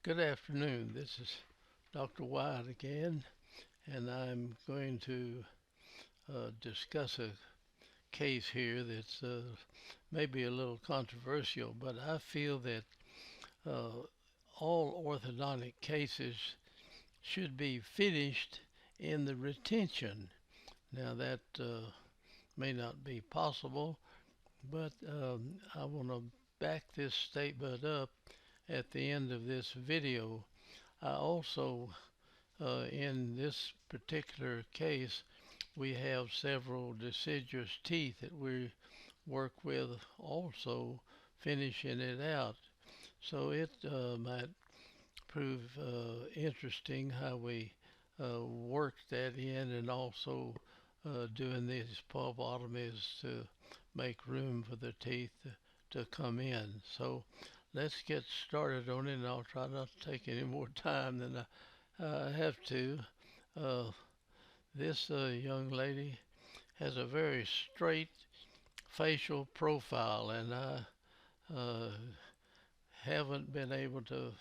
Good afternoon. This is Dr. Wyatt again, and I'm going to discuss a case here that's maybe a little controversial, but I feel that uh, all orthodontic cases should be finished in the retention. Now, that may not be possible, but I want to back this statement up at the end of this video. I also in this particular case, we have several deciduous teeth that we work with also finishing it out. So it might prove interesting how we work that in and also doing these pulpotomies to make room for the teeth to come in. So let's get started on it, and I'll try not to take any more time than I have to. Uh, this young lady has a very straight facial profile, and I uh, haven't been able to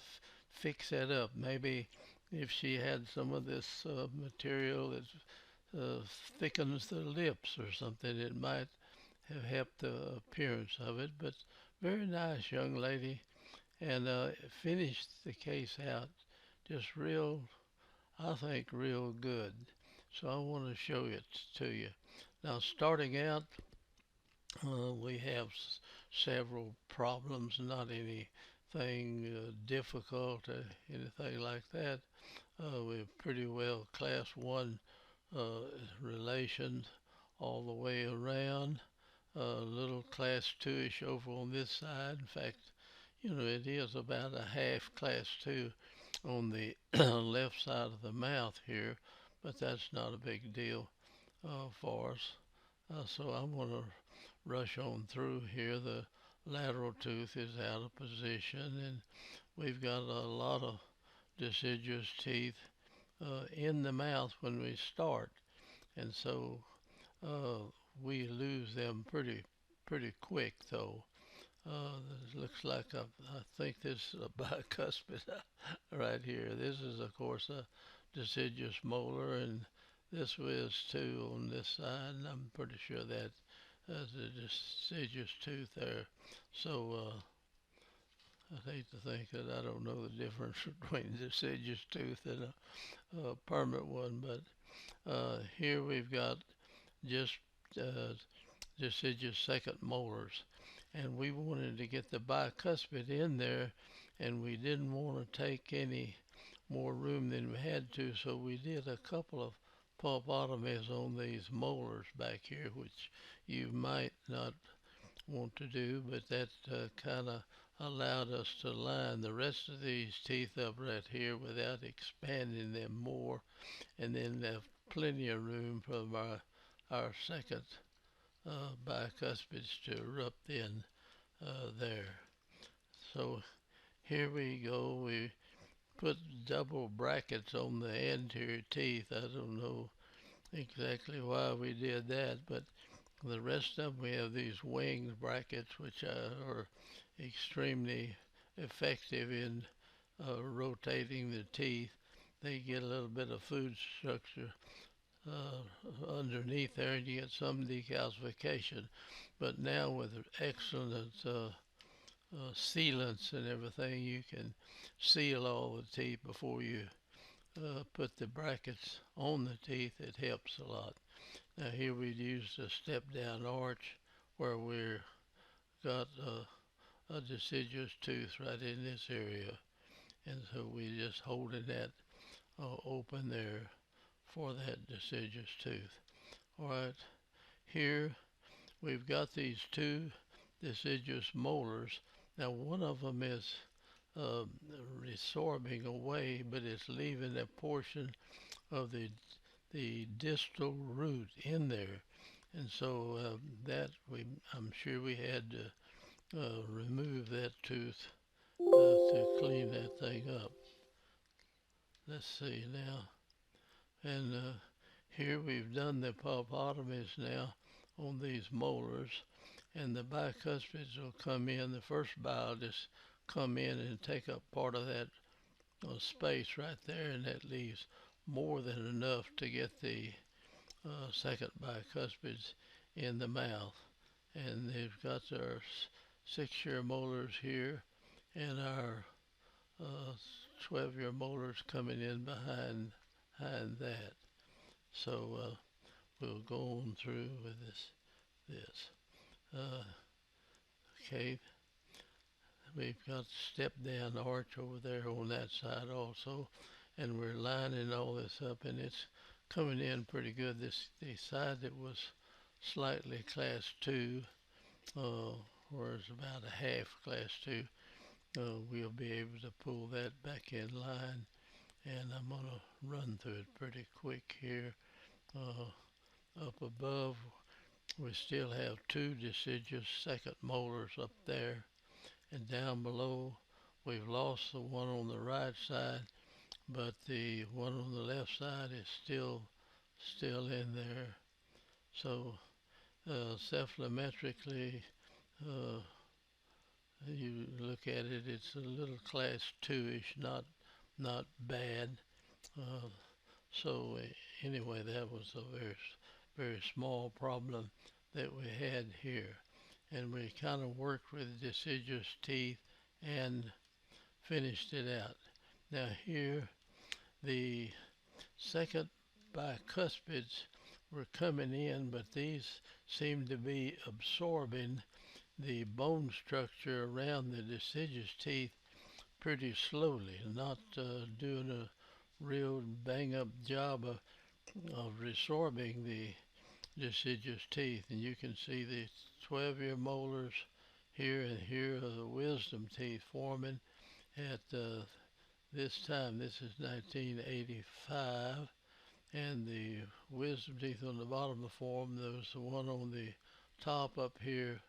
fix that up. Maybe if she had some of this material that thickens the lips or something, it might have helped the appearance of it. But very nice young lady, and finished the case out just real, I think, real good. So I want to show it to you. Now, starting out, we have several problems, not anything difficult or anything like that. We're pretty well class 1 uh, relations all the way around. Little class 2-ish over on this side. In fact, it is about a half class 2 on the left side of the mouth here, but that's not a big deal for us. So I'm going to rush on through here. The lateral tooth is out of position, and we've got a lot of deciduous teeth in the mouth when we start, and so uh, we lose them pretty quick though. This looks like I think this is a bicuspid right here. This is, of course, a deciduous molar, and this was too on this side, and I'm pretty sure that is a deciduous tooth there. So I hate to think that I don't know the difference between deciduous tooth and a permanent one, but here we've got just uh, deciduous second molars, and we wanted to get the bicuspid in there, and we didn't want to take any more room than we had to, so we did a couple of pulpotomies on these molars back here, which you might not want to do, but that kind of allowed us to line the rest of these teeth up right here without expanding them more, and then have plenty of room for our second bicuspids to erupt in there. So here we go. We put double brackets on the anterior teeth. I don't know exactly why we did that, but the rest of them we have these winged brackets, which are extremely effective in rotating the teeth. They get a little bit of food structure underneath there, and you get some decalcification. But now with excellent sealants and everything, you can seal all the teeth before you put the brackets on the teeth. It helps a lot. Now here we used a step down arch where we're got a deciduous tooth right in this area, and so we just holding that open there for that deciduous tooth. All right, here we've got these two deciduous molars. Now one of them is uh, resorbing away, but it's leaving a portion of the distal root in there, and so I'm sure we had to remove that tooth to clean that thing up. Let's see now, and here we've done the pulpotomies now on these molars, and the bicuspids will come in. The first bile just come in and take up part of that space right there, and that leaves more than enough to get the second bicuspids in the mouth. And they've got their 6-year molars here, and our 12-year molars coming in behind that. So we'll go on through with this. Uh, okay, we've got step down arch over there on that side also, and we're lining all this up, and it's coming in pretty good. The side that was slightly class 2, or it's about a half class 2, we'll be able to pull that back in line, and I'm going to run through it pretty quick here. Up above, we still have 2 deciduous second molars up there, and down below we've lost the one on the right side, but the one on the left side is still in there. So cephalometrically, uh, you look at it, it's a little class 2-ish, not bad. Uh, so anyway, that was a very small problem that we had here, and we kind of worked with deciduous teeth and finished it out. Now here, the second bicuspids were coming in, but these seem to be absorbing the bone structure around the deciduous teeth pretty slowly, not doing a real bang-up job of resorbing the deciduous teeth. And you can see the 12-year molars here, and here are the wisdom teeth forming at this time. This is 1985, and the wisdom teeth on the bottom of the form. There's the one on the top up here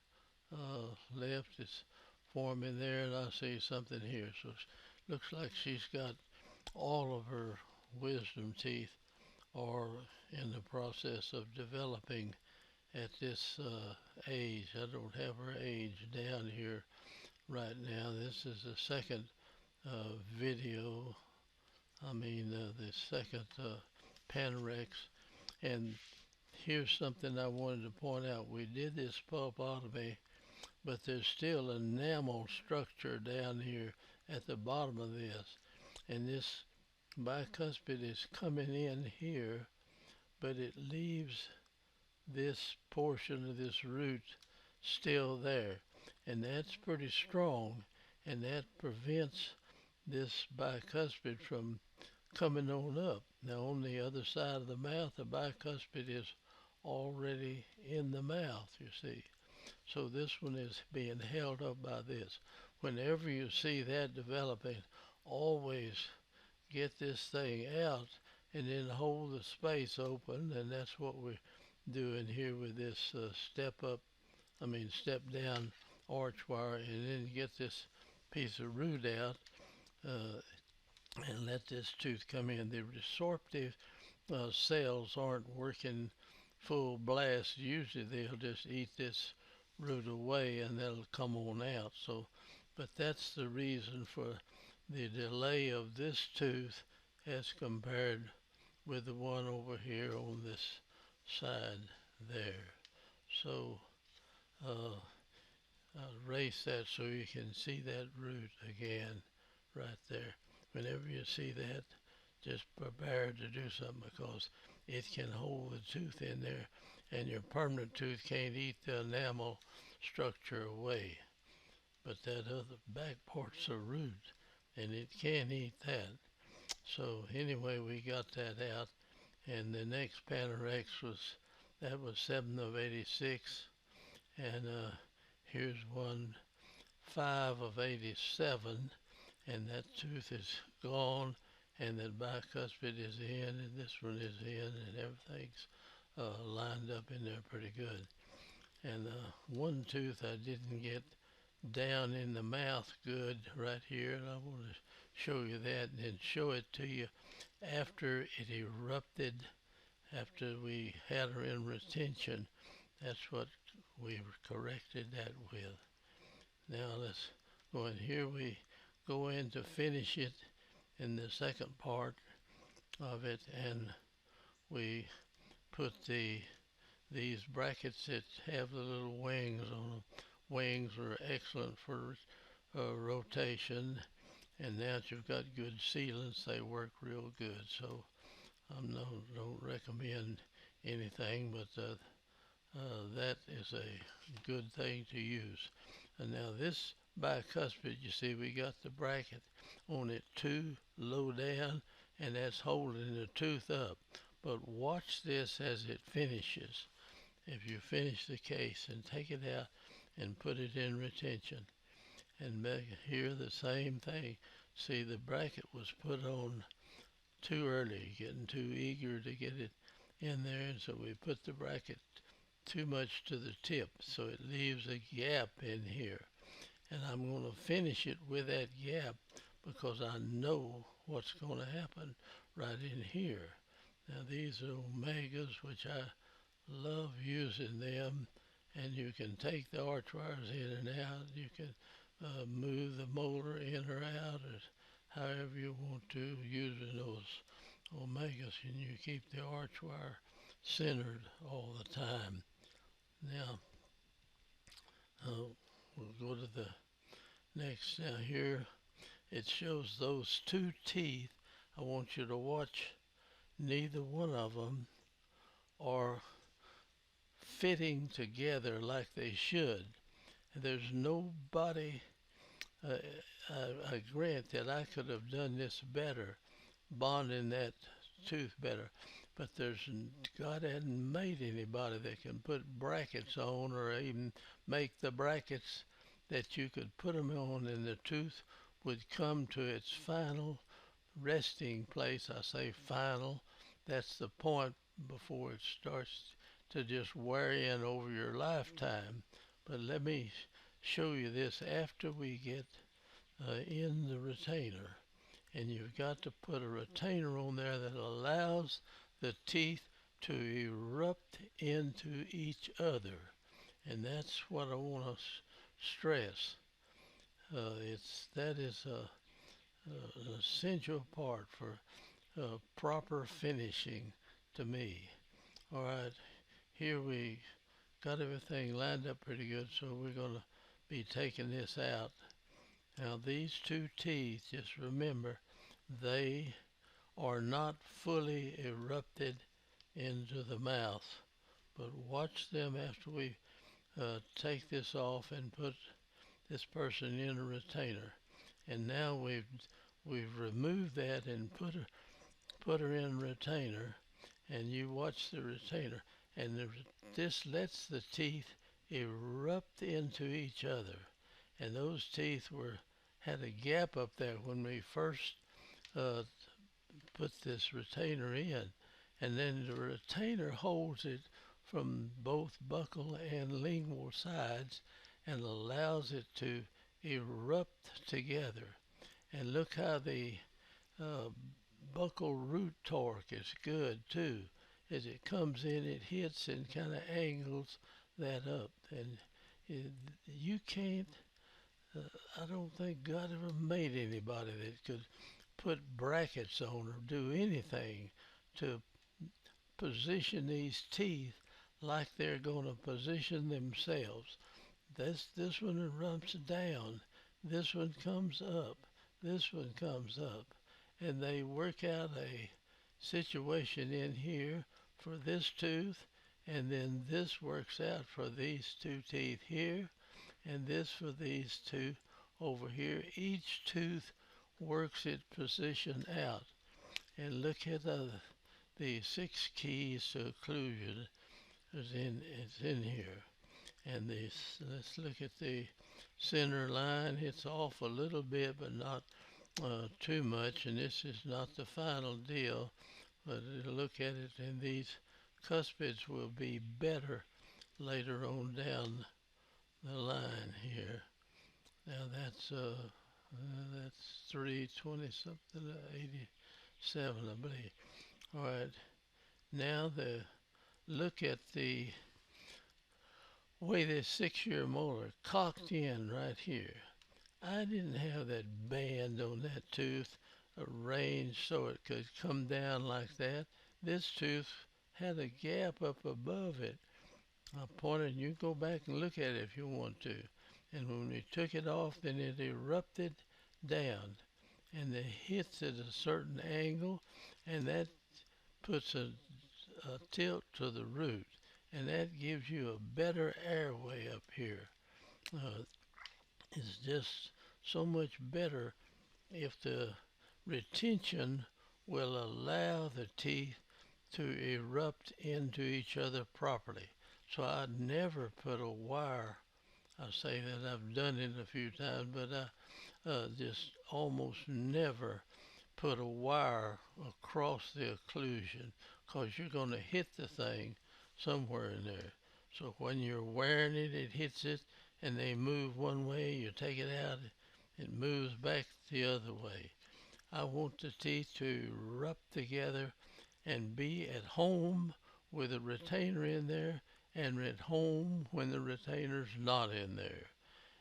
left is forming there, and I see something here. So it looks like she's got all of her wisdom teeth are in the process of developing at this age. I don't have her age down here right now. This is the second video, the second Panorex. And here's something I wanted to point out. We did this pulpotomy, but there's still enamel structure down here at the bottom of this. And this bicuspid is coming in here, but it leaves this portion of this root still there. And that's pretty strong, and that prevents this bicuspid from coming on up. Now on the other side of the mouth, the bicuspid is already in the mouth, you see. So this one is being held up by this. Whenever you see that developing, always get this thing out and then hold the space open, and that's what we're doing here with this step down arch wire, and then get this piece of root out and let this tooth come in. The resorptive cells aren't working full blast. Usually they'll just eat this root away and that'll come on out. So, but that's the reason for the delay of this tooth as compared with the one over here on this side there. So I'll erase that so you can see that root again right there. Whenever you see that, just prepare to do something, because it can hold the tooth in there, and your permanent tooth can't eat the enamel structure away. But that other back part's a root, and it can't eat that. So anyway, we got that out, and the next Panorex was 7 of 86, and here's one 5 of 87, and that tooth is gone, and that bicuspid is in, and this one is in, and everything's lined up in there pretty good. And one tooth I didn't get down in the mouth good right here, and I want to show you that and then show it to you after it erupted, after we had her in retention. That's what we corrected that with. Now let's go in here. We go in to finish it, in the second part of it, and we put these brackets that have the little wings on them. Wings are excellent for rotation, and now that you've got good sealants, they work real good. So I don't recommend anything, but that is a good thing to use. And now this bicuspid, you see, we got the bracket on it too low down, and that's holding the tooth up. But watch this as it finishes. If you finish the case and take it out and put it in retention, and here the same thing. See, the bracket was put on too early, getting too eager to get it in there, and so we put the bracket too much to the tip, so it leaves a gap in here. And I'm going to finish it with that gap because I know what's going to happen right in here. Now these are omegas, which I love using them, and you can take the arch wires in and out. You can move the molar in or out, or however you want to, using those omegas, and you keep the arch wire centered all the time. Now we'll go to the next. Now here it shows those two teeth. I want you to watch. Neither one of them are fitting together like they should. There's nobody, I grant that I could have done this better, bonding that tooth better, but God hadn't made anybody that can put brackets on, or even make the brackets that you could put them on and the tooth would come to its final resting place. I say final, that's the point before it starts to just wear in over your lifetime. But let me show you this after we get in the retainer. And you've got to put a retainer on there that allows the teeth to erupt into each other. And that's what I want to stress. That is an essential part for proper finishing to me. All right, here we got everything lined up pretty good, so we're going to be taking this out. Now these two teeth, just remember, they are not fully erupted into the mouth, but watch them after we take this off and put this person in a retainer. And now we've removed that and put her in a retainer, and you watch the retainer, and this lets the teeth erupt into each other. And those teeth had a gap up there when we first put this retainer in, and then the retainer holds it from both buccal and lingual sides and allows it to erupt together. And look how the buccal root torque is good too. As it comes in, it hits and kind of angles that up. And you can't, I don't think God ever made anybody that could put brackets on or do anything to position these teeth like they're going to position themselves. This one runs down, this one comes up, this one comes up, and they work out a situation in here for this tooth, and then this works out for these two teeth here, and this for these two over here. Each tooth works its position out. And look at the 6 keys to occlusion is in here. And let's look at the center line. It's off a little bit, but not too much. And this is not the final deal, but look at it, and these cuspids will be better later on down the line here. Now that's 320 something, 87, I believe. All right. Now look at the way this 6-year molar cocked in right here. I didn't have that band on that tooth arranged so it could come down like that. This tooth had a gap up above it. I pointed, you go back and look at it if you want to. And when we took it off, then it erupted down. And it hits at a certain angle, and that puts a tilt to the root. And that gives you a better airway up here. Uh, it's just so much better if the retention will allow the teeth to erupt into each other properly. So I'd never put a wire. I say that I've done it a few times, but I just almost never put a wire across the occlusion because you're going to hit the thing somewhere in there. So when you're wearing it, it hits it, and they move one way, you take it out, it moves back the other way. I want the teeth to erupt together and be at home with a retainer in there and at home when the retainer's not in there.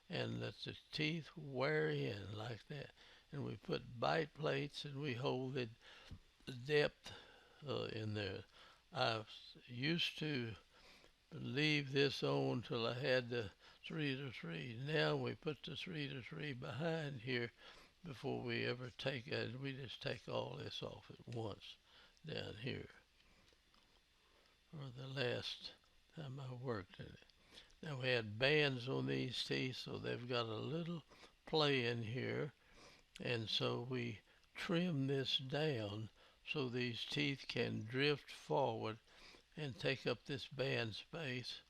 And let the teeth wear in like that. And we put bite plates and we hold the depth in there. I used to leave this on till I had the 3 to 3. Now we put the 3 to 3 behind here before we ever take it. We just take all this off at once down here, or the last time I worked in it. Now we had bands on these teeth, so they've got a little play in here, and so we trim this down so these teeth can drift forward and take up this band space,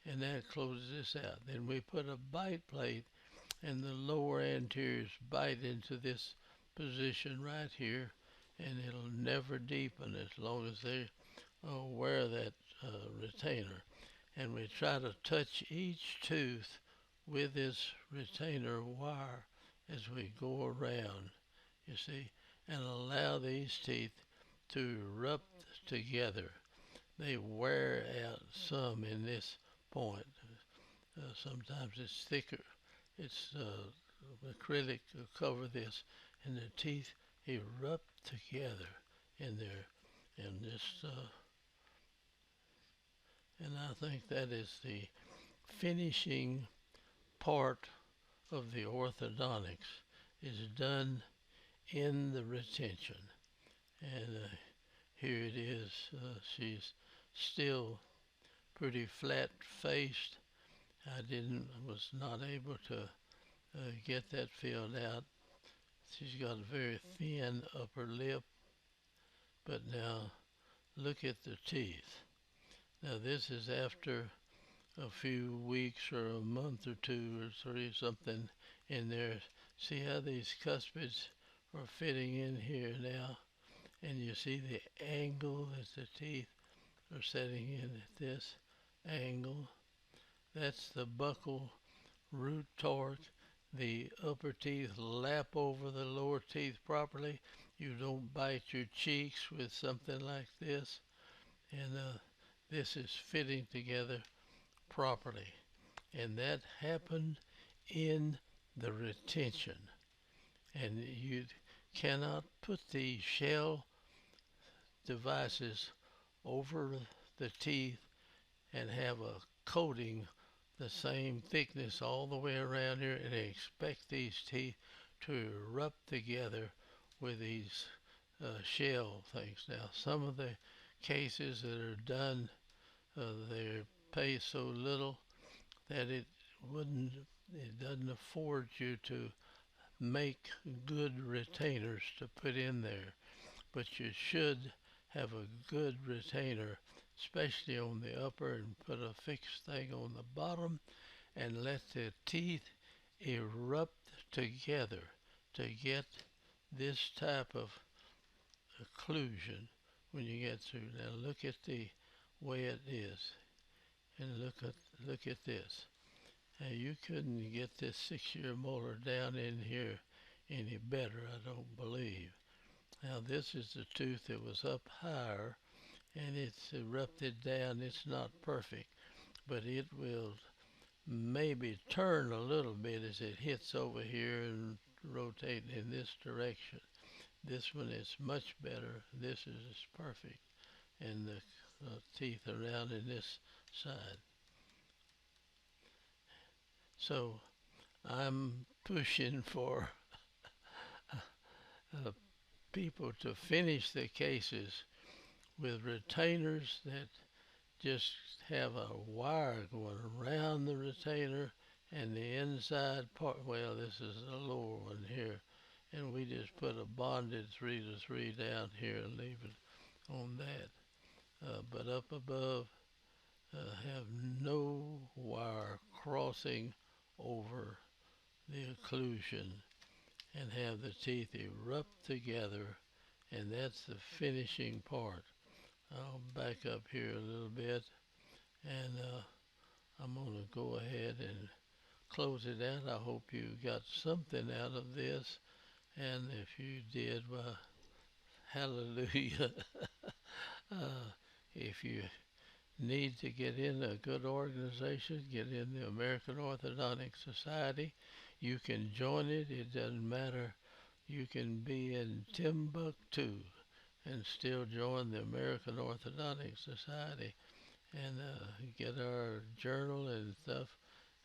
and that closes this out. Then we put a bite plate, and the lower anteriors bite into this position right here, and it'll never deepen as long as they wear that retainer. And we try to touch each tooth with this retainer wire as we go around, you see, and allow these teeth to erupt together. They wear out some in this point. Sometimes it's thicker. It's acrylic to cover this, and the teeth erupt together in there. And this, and I think that is the finishing part of the orthodontics is done in the retention. And here it is. She's still pretty flat-faced. Was not able to get that filled out. She's got a very thin upper lip. But now look at the teeth. Now this is after a few weeks or a month or 2 or 3, something in there. See how these cuspids are fitting in here now? And you see the angle that the teeth are setting in at this angle. That's the buccal root torque. The upper teeth lap over the lower teeth properly. You don't bite your cheeks with something like this. And this is fitting together properly. And that happened in the retention. And you cannot put the shell devices over the teeth and have a coating the same thickness all the way around here and expect these teeth to erupt together with these shell things. Now some of the cases that are done, they pay so little that it doesn't afford you to make good retainers to put in there. But you should have a good retainer, especially on the upper, and put a fixed thing on the bottom and let the teeth erupt together to get this type of occlusion when you get through. Now look at the way it is, and look at this. Now you couldn't get this 6-year molar down in here any better, I don't believe. Now this is the tooth that was up higher, and it's erupted down. It's not perfect, but it will maybe turn a little bit as it hits over here and rotate in this direction. This one is much better. This is perfect. And the teeth around in this side. So I'm pushing for uh, people to finish the cases with retainers that just have a wire going around the retainer and the inside part. Well, this is the lower one here, and we just put a bonded 3 to 3 down here and leave it on that. But up above, have no wire crossing over the occlusion and have the teeth erupt together, and that's the finishing part. I'll back up here a little bit, and I'm going to go ahead and close it out. I hope you got something out of this, and if you did, well, hallelujah. uh, if you need to get in a good organization, get in the American Orthodontic Society. You can join it. It doesn't matter. You can be in Timbuktu and still join the American Orthodontic Society and get our journal and stuff.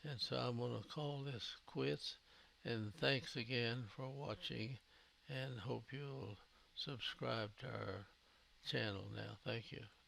And so I'm going to call this quits. And thanks again for watching, and hope you'll subscribe to our channel now. Thank you.